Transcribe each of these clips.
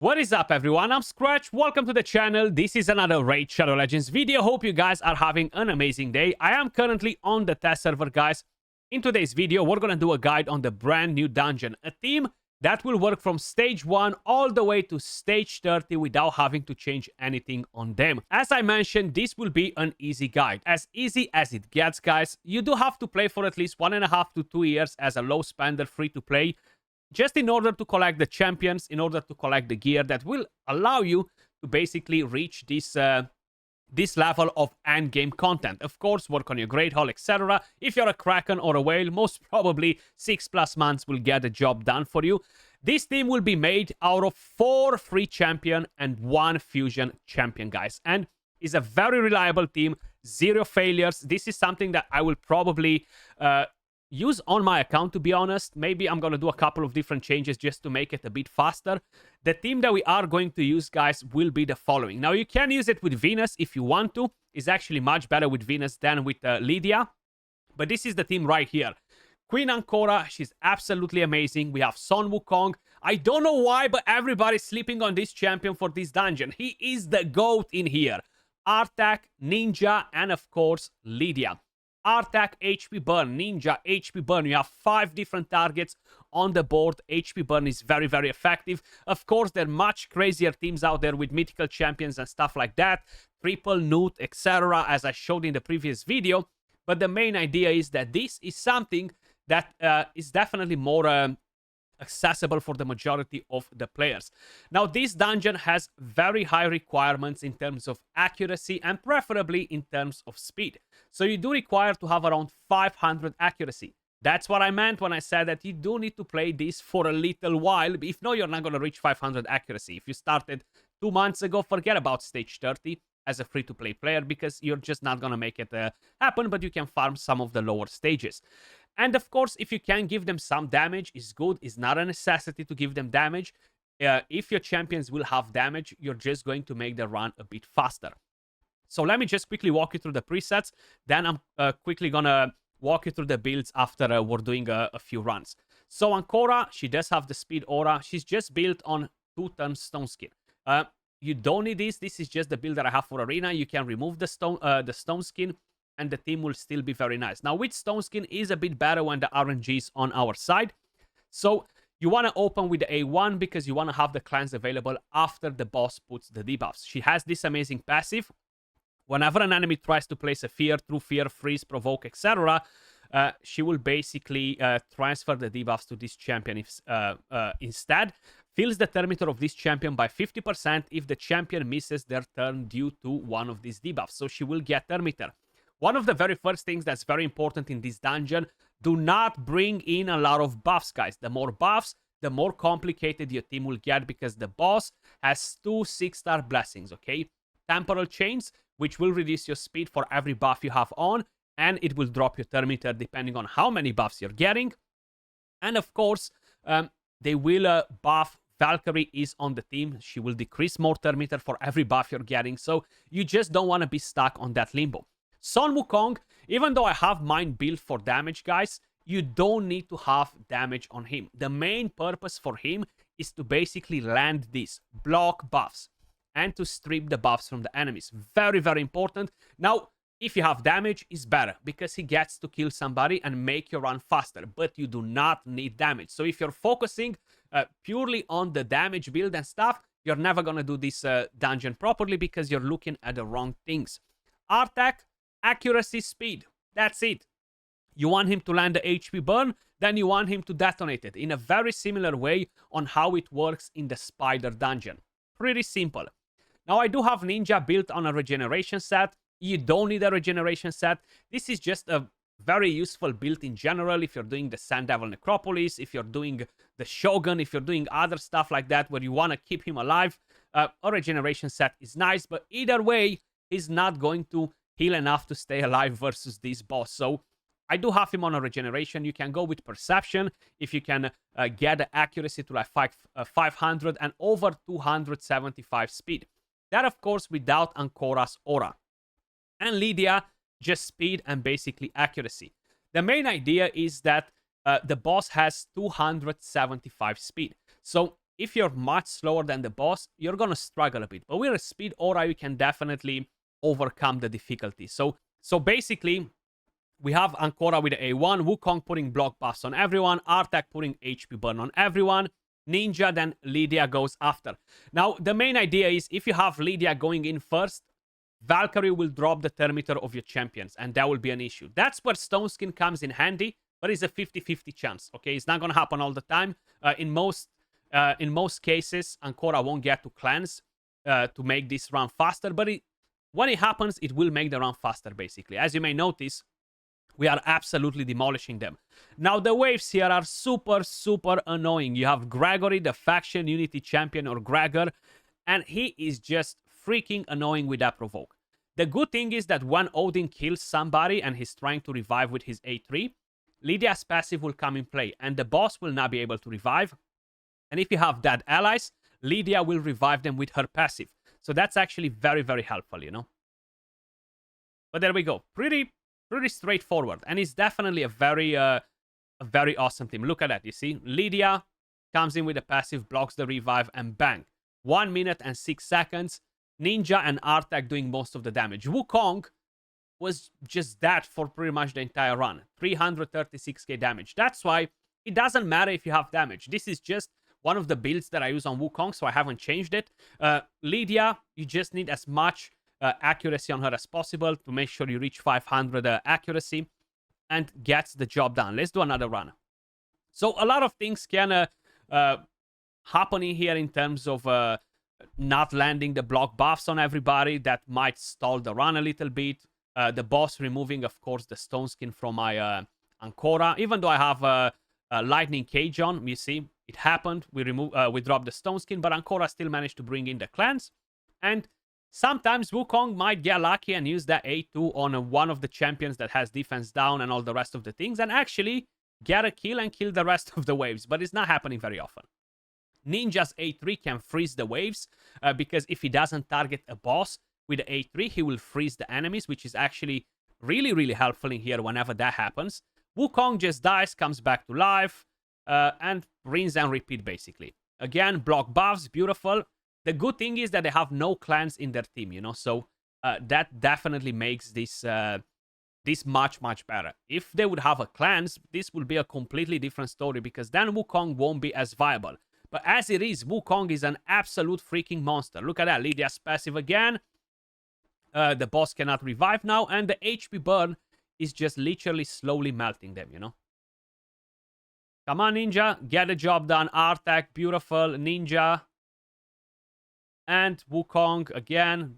What is up, everyone? I'm Skratch. Welcome to the channel. This is another Raid Shadow Legends video. Hope you guys are having an amazing day. I am currently on the test server, guys. In today's video, we're gonna do a guide on the brand new dungeon, a theme that will work from stage 1 all the way to stage 30 without having to change anything on them. As I mentioned, this will be an easy guide, as easy as it gets, guys. You do have to play for at least 1.5 to 2 years as a low spender, free to play, just in order to collect the champions, in order to collect the gear that will allow you to basically reach this level of end game content. Of course, work on your Great Hall, etc. If you're a Kraken or a Whale, most probably 6+ months will get the job done for you. This team will be made out of 4 free champion and 1 fusion champion, guys. And is a very reliable team, 0 failures. This is something that I will probably use on my account, to be honest. Maybe I'm gonna do a couple of different changes just to make it a bit faster. The team that we are going to use, guys, will be the following. Now, you can use it with Venus if you want to. It's actually much better with Venus than with Lydia. But this is the team right here. Queen Ancora, she's absolutely amazing. We have Sun Wukong. I don't know why, but everybody's sleeping on this champion for this dungeon. He is the GOAT in here. Artak, Ninja, and of course, Lydia. Artak, HP burn, Ninja, HP burn. You have 5 different targets on the board. HP burn is very, very effective. Of course, there are much crazier teams out there with mythical champions and stuff like that. Triple Newt, etc., as I showed in the previous video. But the main idea is that this is something that is definitely more accessible for the majority of the players. Now, this dungeon has very high requirements in terms of accuracy and preferably in terms of speed. So you do require to have around 500 accuracy. That's what I meant when I said that you do need to play this for a little while. If no, you're not going to reach 500 accuracy. If you started 2 months ago, forget about stage 30 as a free-to-play player, because you're just not going to make it happen, but you can farm some of the lower stages. And of course, if you can give them some damage, is good. It's not a necessity to give them damage. If your champions will have damage, you're just going to make the run a bit faster. So let me just quickly walk you through the presets. Then I'm quickly going to walk you through the builds after we're doing a few runs. So Ancora, she does have the speed aura. She's just built on 2-turn stone skin. You don't need this. This is just the build that I have for Arena. You can remove the stone skin, and the team will still be very nice. Now, with stone skin is a bit better when the RNG is on our side. So you want to open with the A1 because you want to have the clans available after the boss puts the debuffs. She has this amazing passive. Whenever an enemy tries to place a fear, through fear, freeze, provoke, etc., she will basically transfer the debuffs to this champion instead. Fills the thermometer of this champion by 50% if the champion misses their turn due to one of these debuffs. So she will get thermometer. One of the very first things that's very important in this dungeon, do not bring in a lot of buffs, guys. The more buffs, the more complicated your team will get, because the boss has 2 6-star blessings, okay? Temporal chains, which will reduce your speed for every buff you have on, and it will drop your thermometer depending on how many buffs you're getting. And of course, they will buff Valkyrie is on the team. She will decrease more thermometer for every buff you're getting, so you just don't want to be stuck on that limbo. Sun Wukong, even though I have mine built for damage, guys, you don't need to have damage on him. The main purpose for him is to basically land this, block buffs, and to strip the buffs from the enemies. Very, very important. Now, if you have damage, it's better, because he gets to kill somebody and make your run faster, but you do not need damage. So if you're focusing purely on the damage build and stuff, you're never going to do this dungeon properly, because you're looking at the wrong things. Artak, accuracy, speed. That's it. You want him to land the HP burn, then you want him to detonate it in a very similar way on how it works in the Spider dungeon. Pretty simple. Now, I do have Ninja built on a regeneration set. You don't need a regeneration set. This is just a very useful build in general if you're doing the Sand Devil Necropolis, if you're doing the Shogun, if you're doing other stuff like that where you want to keep him alive. A regeneration set is nice, but either way, he's not going to heal enough to stay alive versus this boss. So I do have him on a regeneration. You can go with Perception if you can get the accuracy to like 500 and over 275 speed. That, of course, without Ancora's aura. And Lydia, just speed and basically accuracy. The main idea is that the boss has 275 speed. So if you're much slower than the boss, you're gonna struggle a bit. But with a speed aura, you can definitely overcome the difficulty. So basically, we have Ancora with the A1, Wukong putting block buffs on everyone, Artak putting HP burn on everyone, Ninja, then Lydia goes after. Now, the main idea is if you have Lydia going in first, Valkyrie will drop the thermometer of your champions, and that will be an issue. That's where Stone Skin comes in handy, but it's a 50-50 chance, okay? It's not going to happen all the time. In most cases, Ancora won't get to cleanse to make this run faster, but when it happens, it will make the run faster, basically. As you may notice, we are absolutely demolishing them. Now, the waves here are super, super annoying. You have Gregory, the faction unity champion, or Gregor, and he is just freaking annoying with that provoke. The good thing is that when Odind kills somebody and he's trying to revive with his A3, Lydia's passive will come in play, and the boss will not be able to revive. And if you have dead allies, Lydia will revive them with her passive. So that's actually very, very helpful, you know? But there we go. Pretty straightforward. And it's definitely a very awesome team. Look at that, you see? Lydia comes in with a passive, blocks the revive, and bang. 1 minute and 6 seconds. Ninja and Artak doing most of the damage. Wukong was just that for pretty much the entire run. 336k damage. That's why it doesn't matter if you have damage. This is just one of the builds that I use on Wukong, so I haven't changed it. Lydia, you just need as much accuracy on her as possible to make sure you reach 500 accuracy and gets the job done. Let's do another run. So a lot of things can happen in here in terms of not landing the block buffs on everybody. That might stall the run a little bit. The boss removing, of course, the stone skin from my Ancora. Even though I have a lightning cage on, you see, it happened. We dropped the stone skin, but Ancora still managed to bring in the cleanse. And sometimes Wukong might get lucky and use that A2 on one of the champions that has defense down and all the rest of the things, and actually get a kill and kill the rest of the waves. But it's not happening very often. Ninja's A3 can freeze the waves because if he doesn't target a boss with the A3, he will freeze the enemies, which is actually really, really helpful in here whenever that happens. Wukong just dies, comes back to life, and rinse and repeat, basically. Again, block buffs, beautiful. The good thing is that they have no clans in their team, you know, so that definitely makes this much, much better. If they would have a clans, this would be a completely different story because then Wukong won't be as viable. But as it is, Wukong is an absolute freaking monster. Look at that, Lydia's passive again. The boss cannot revive now, and the HP burn is just literally slowly melting them, you know. Come on, Ninja, get the job done. Artak, beautiful. Ninja. And Wukong, again.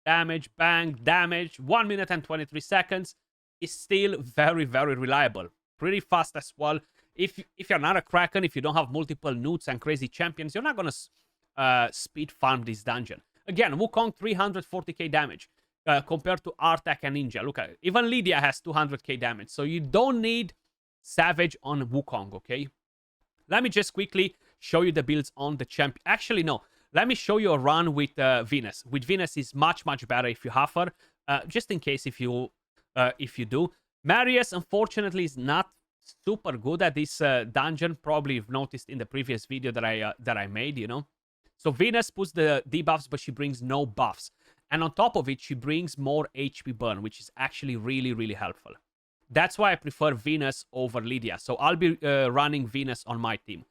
Damage, bang, damage. 1 minute and 23 seconds. Is still very, very reliable. Pretty fast as well. If you're not a Kraken, if you don't have multiple newts and crazy champions, you're not going to speed farm this dungeon. Again, Wukong, 340k damage compared to Artak and Ninja. Look at it. Even Lydia has 200k damage. So you don't need Savage on Wukong, okay? Let me just quickly show you the builds on the champion. Actually, no. Let me show you a run with Venus. With Venus is much, much better if you have her. Just in case if you do. Marius, unfortunately, is not super good at this dungeon. Probably you've noticed in the previous video that I made, you know. So Venus puts the debuffs, but she brings no buffs. And on top of it, she brings more HP burn, which is actually really, really helpful. That's why I prefer Venus over Lydia. So I'll be running Venus on my team.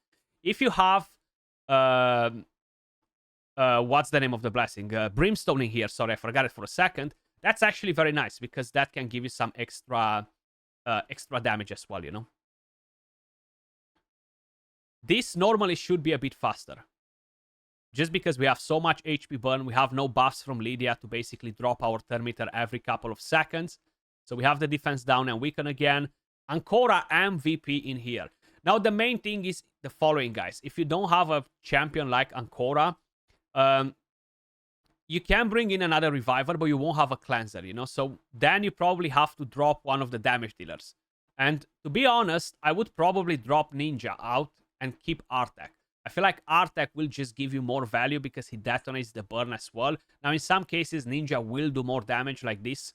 If you have... what's the name of the blessing? Brimstone in here. Sorry, I forgot it for a second. That's actually very nice because that can give you some extra damage as well, you know. This normally should be a bit faster. Just because we have so much HP burn, we have no buffs from Lydia to basically drop our thermometer every couple of seconds. So we have the defense down and weaken again. Ancora MVP in here. Now the main thing is the following, guys. If you don't have a champion like Ancora, you can bring in another reviver, but you won't have a cleanser, you know. So then you probably have to drop one of the damage dealers. And to be honest, I would probably drop Ninja out and keep Artak. I feel like Artak will just give you more value because he detonates the burn as well. Now, in some cases, Ninja will do more damage like this.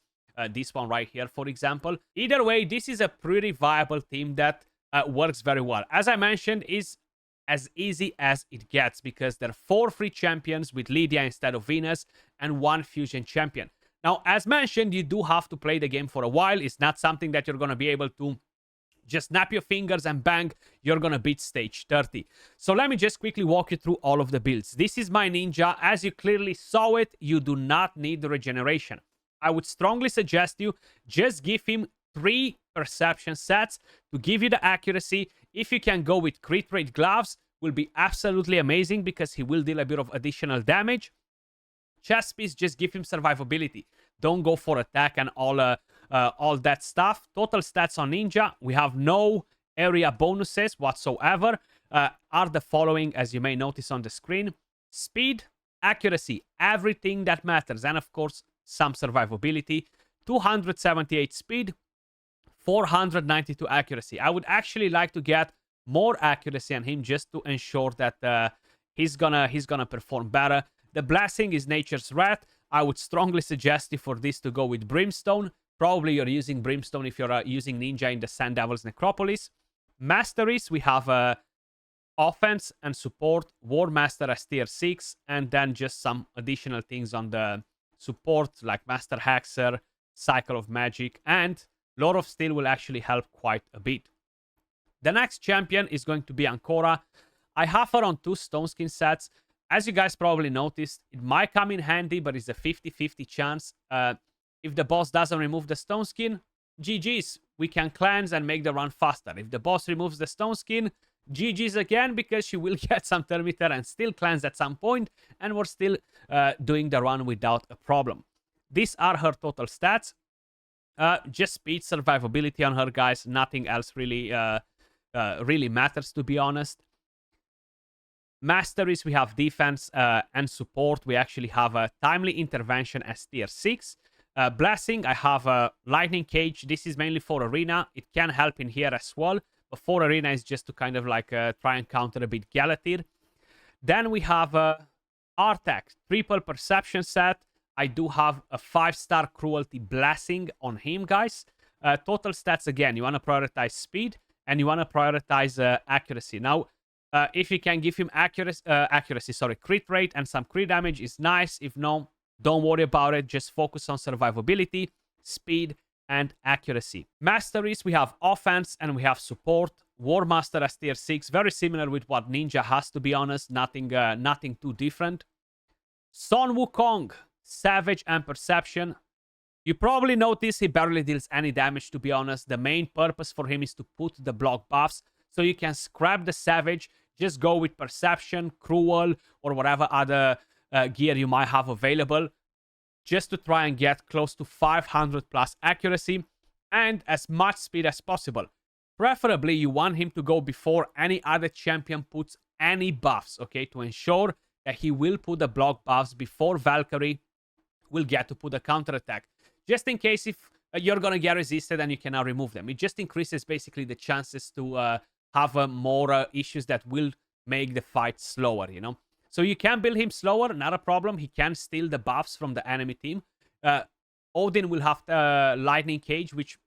This one right here, for example. Either way, this is a pretty viable team that works very well. As I mentioned, is as easy as it gets because there are 4 free champions with Lydia instead of Venus and 1 fusion champion. Now, as mentioned, you do have to play the game for a while. It's not something that you're going to be able to just snap your fingers and bang, you're gonna beat stage 30. So let me just quickly walk you through all of the builds. This is my ninja. As you clearly saw it, you do not need the regeneration. I would strongly suggest you just give him 3 perception sets to give you the accuracy. If you can go with crit rate gloves, will be absolutely amazing because he will deal a bit of additional damage. Chest piece, just give him survivability. Don't go for attack and all that stuff. Total stats on ninja, we have no area bonuses whatsoever. Are the following, as you may notice on the screen: speed, accuracy, everything that matters, and of course some survivability. 278 speed, 492 accuracy. I would actually like to get more accuracy on him just to ensure that he's gonna perform better. The blessing is nature's wrath. I would strongly suggest you for this to go with brimstone. Probably you're using brimstone if you're using ninja in the Sand Devil's Necropolis. Masteries, we have offense and support, War Master as tier 6, and then just some additional things on the support like Master Hexer, Cycle of Magic, and Lord of Steel will actually help quite a bit. The next champion is going to be Ancora. I have her on 2 Stone Skin sets. As you guys probably noticed, it might come in handy, but it's a 50-50 chance. If the boss doesn't remove the Stone Skin, GG's. We can cleanse and make the run faster. If the boss removes the Stone Skin, GG's again, because she will get some Thermiter and still cleanse at some point, and we're still doing the run without a problem. These are her total stats. Just speed, survivability on her, guys. Nothing else really matters, to be honest. Masteries, we have defense and support. We actually have a timely intervention as tier 6. Blessing, I have a lightning cage. This is mainly for arena. It can help in here as well, but for arena is just to kind of like try and counter a bit Galatir. Then we have Artax, triple perception set. I do have a 5-star cruelty blessing on him, guys. Total stats, again, you want to prioritize speed and you want to prioritize accuracy. Now, if you can give him crit rate and some crit damage is nice. If no, don't worry about it. Just focus on survivability, speed, and accuracy. Masteries, we have offense and we have support. War Master as tier 6, very similar with what Ninja has, to be honest. Nothing too different. Sun Wukong, Savage and Perception. You probably notice he barely deals any damage, to be honest. The main purpose for him is to put the block buffs, so you can scrap the Savage, just go with Perception, Cruel, or whatever other gear you might have available, just to try and get close to 500 plus accuracy and as much speed as possible. Preferably, you want him to go before any other champion puts any buffs, okay, to ensure that he will put the block buffs before Valkyrie will get to put a counterattack. Just in case if you're gonna get resisted and you cannot remove them. It just increases basically the chances to have more issues that will make the fight slower, you know. So you can build him slower, not a problem. He can steal the buffs from the enemy team. Odind will have the lightning cage, which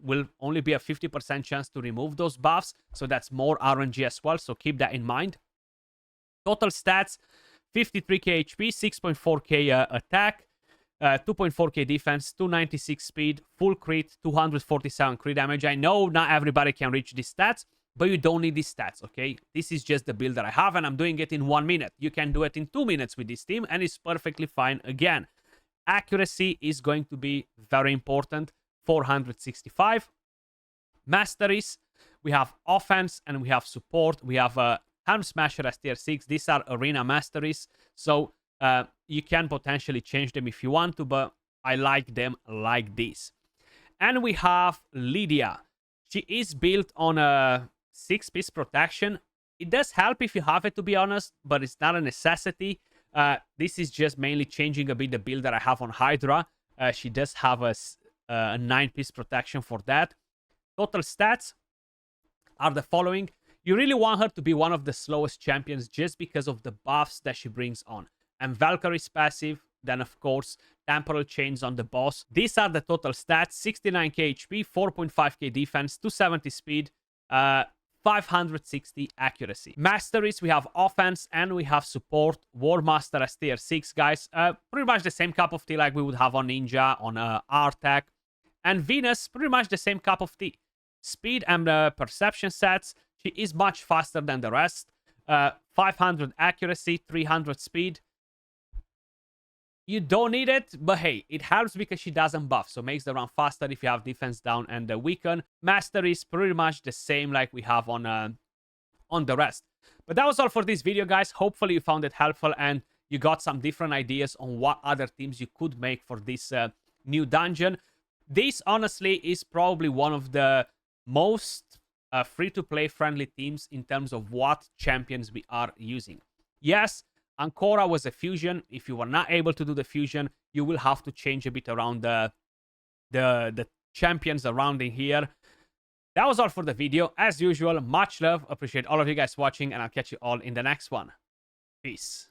will only be a 50% chance to remove those buffs. So that's more RNG as well. So keep that in mind. Total stats, 53k HP, 6.4k attack, 2.4k defense, 296 speed, full crit, 247 crit damage. I know not everybody can reach these stats, but you don't need these stats, okay? This is just the build that I have, and I'm doing it in 1 minute. You can do it in 2 minutes with this team, and it's perfectly fine again. Accuracy is going to be very important, 465. Masteries, we have offense, and we have support. We have a Hand Smasher as tier 6. These are arena masteries, so you can potentially change them if you want to, but I like them like this. And we have Lydia. She is built on a 6-piece protection. It does help if you have it, to be honest, but it's not a necessity. This is just mainly changing a bit the build that I have on Hydra. She does have a 9-piece protection for that. Total stats are the following. You really want her to be one of the slowest champions just because of the buffs that she brings on. And Valkyrie's passive, then of course, Temporal Chains on the boss. These are the total stats, 69k HP, 4.5k defense, 270 speed, 560 accuracy. Masteries, we have offense and we have support. War Master as tier 6, guys. Pretty much the same cup of tea like we would have on Ninja, on Artec. And Venus, pretty much the same cup of tea. Speed and perception sets. She is much faster than the rest. 500 accuracy, 300 speed. You don't need it, but hey, it helps because she doesn't buff, so makes the run faster if you have defense down and weaken. Mastery is pretty much the same like we have on the rest. But that was all for this video, guys. Hopefully you found it helpful and you got some different ideas on what other teams you could make for this new dungeon. This, honestly, is probably one of the most free-to-play friendly teams in terms of what champions we are using. Yes, Ancora was a fusion. If you were not able to do the fusion, you will have to change a bit around the champions around in here. That was all for the video. As usual, much love. Appreciate all of you guys watching, and I'll catch you all in the next one. Peace.